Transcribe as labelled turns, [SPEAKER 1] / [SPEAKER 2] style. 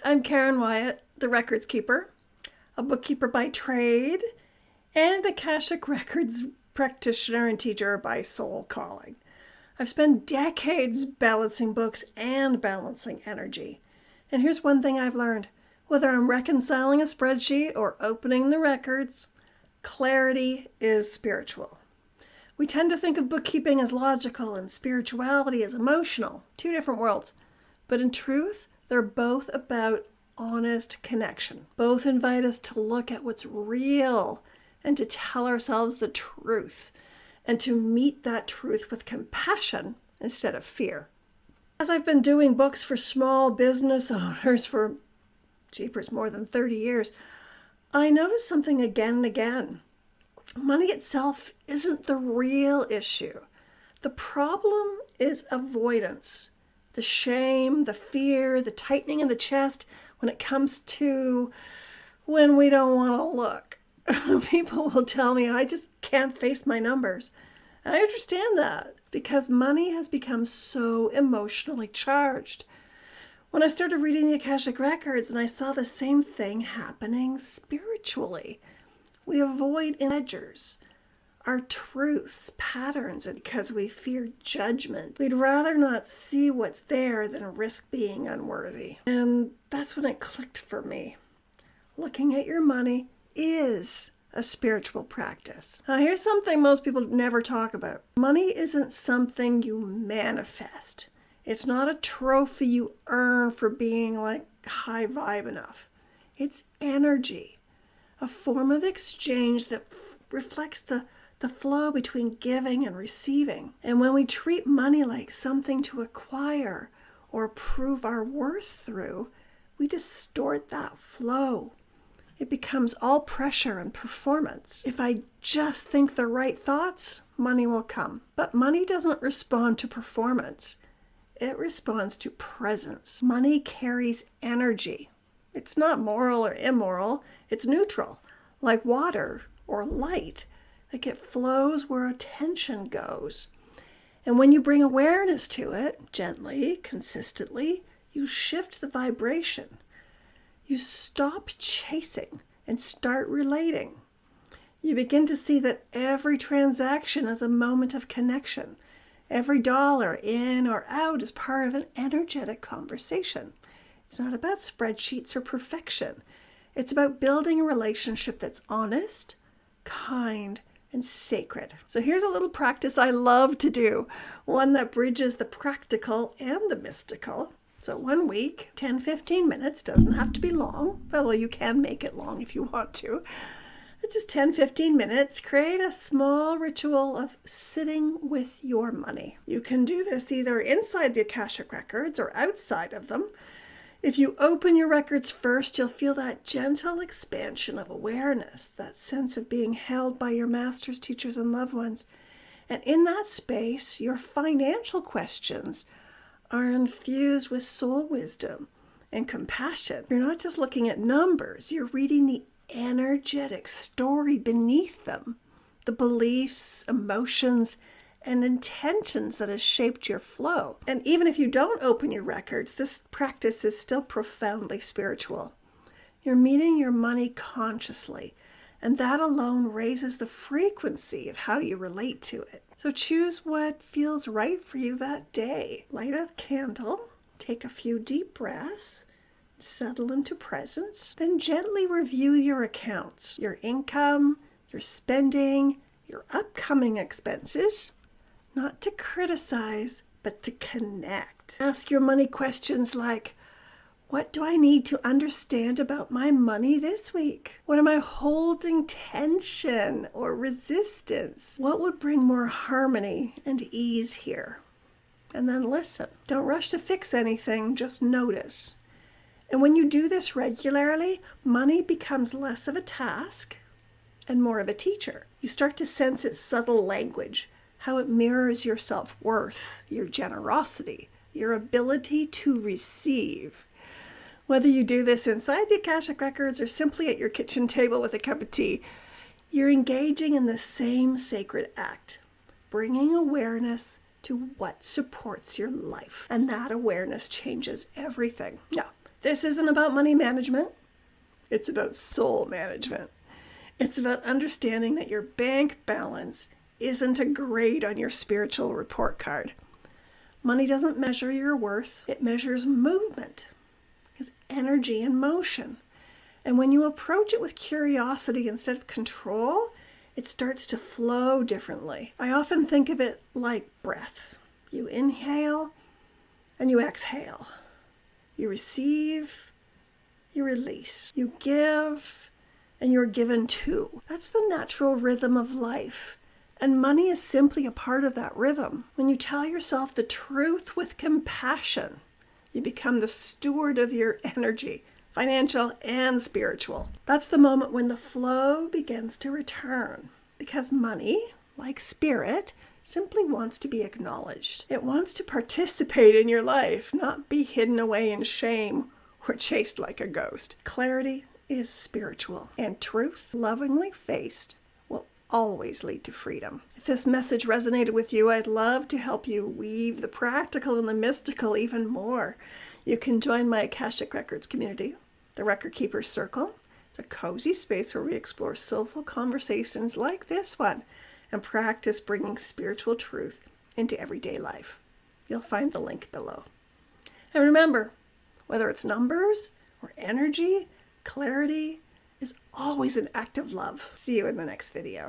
[SPEAKER 1] I'm Karen Wyatt, the records keeper, a bookkeeper by trade, and an Akashic Records practitioner and teacher by soul calling. I've spent decades balancing books and balancing energy. And here's one thing I've learned. Whether I'm reconciling a spreadsheet or opening the records, clarity is spiritual. We tend to think of bookkeeping as logical and spirituality as emotional, two different worlds. But in truth, they're both about honest connection. Both invite us to look at what's real and to tell ourselves the truth and to meet that truth with compassion instead of fear. As I've been doing books for small business owners for, more than 30 years, I noticed something again and again. Money itself isn't the real issue. The problem is avoidance. The shame, the fear, the tightening in the chest when it comes to when we don't want to look. People will tell me, I just can't face my numbers. And I understand that because money has become so emotionally charged. When I started reading the Akashic Records and I saw the same thing happening spiritually, we avoid ledgers, our truths, patterns, and because we fear judgment. We'd rather not see what's there than risk being unworthy. And that's when it clicked for me. Looking at your money is a spiritual practice. Now, here's something most people never talk about. Money isn't something you manifest. It's not a trophy you earn for being like high vibe enough. It's energy, a form of exchange that reflects the flow between giving and receiving. And when we treat money like something to acquire or prove our worth through, we distort that flow. It becomes all pressure and performance. If I just think the right thoughts, money will come. But money doesn't respond to performance. It responds to presence. Money carries energy. It's not moral or immoral. It's neutral, like water or light. Like it flows where attention goes. And when you bring awareness to it, gently, consistently, you shift the vibration. You stop chasing and start relating. You begin to see that every transaction is a moment of connection. Every dollar in or out is part of an energetic conversation. It's not about spreadsheets or perfection. It's about building a relationship that's honest, kind, and sacred. So here's a little practice I love to do, one that bridges the practical and the mystical. So 1 week, 10-15 minutes, doesn't have to be long, although you can make it long if you want to. But just 10-15 minutes, create a small ritual of sitting with your money. You can do this either inside the Akashic Records or outside of them. If you open your records first, you'll feel that gentle expansion of awareness, that sense of being held by your masters, teachers, and loved ones. And in that space, your financial questions are infused with soul wisdom and compassion. You're not just looking at numbers, you're reading the energetic story beneath them, the beliefs, emotions, and intentions that has shaped your flow. And even if you don't open your records, this practice is still profoundly spiritual. You're meeting your money consciously, and that alone raises the frequency of how you relate to it. So choose what feels right for you that day. Light a candle, take a few deep breaths, settle into presence, then gently review your accounts, your income, your spending, your upcoming expenses. Not to criticize, but to connect. Ask your money questions like, what do I need to understand about my money this week? What am I holding tension or resistance? What would bring more harmony and ease here? And then listen. Don't rush to fix anything, just notice. And when you do this regularly, money becomes less of a task and more of a teacher. You start to sense its subtle language, how it mirrors your self-worth, your generosity, your ability to receive. Whether you do this inside the Akashic Records or simply at your kitchen table with a cup of tea, you're engaging in the same sacred act, bringing awareness to what supports your life. And that awareness changes everything. Now, This isn't about money management. It's about soul management. It's about understanding that your bank balance isn't a grade on your spiritual report card. Money doesn't measure your worth. It measures movement. It's energy and motion. And when you approach it with curiosity instead of control, it starts to flow differently. I often think of it like breath. You inhale and you exhale. You receive, you release. You give and you're given to. That's the natural rhythm of life. And money is simply a part of that rhythm. When you tell yourself the truth with compassion, you become the steward of your energy, financial and spiritual. That's the moment when the flow begins to return. Because money, like spirit, simply wants to be acknowledged. It wants to participate in your life, not be hidden away in shame or chased like a ghost. Clarity is spiritual, and truth, lovingly faced, will always lead to freedom. If this message resonated with you, I'd love to help you weave the practical and the mystical even more. You can join my Akashic Records community, the Record Keepers Circle. It's a cozy space where we explore soulful conversations like this one and practice bringing spiritual truth into everyday life. You'll find the link below. And remember, whether it's numbers or energy, clarity is always an act of love. See you in the next video.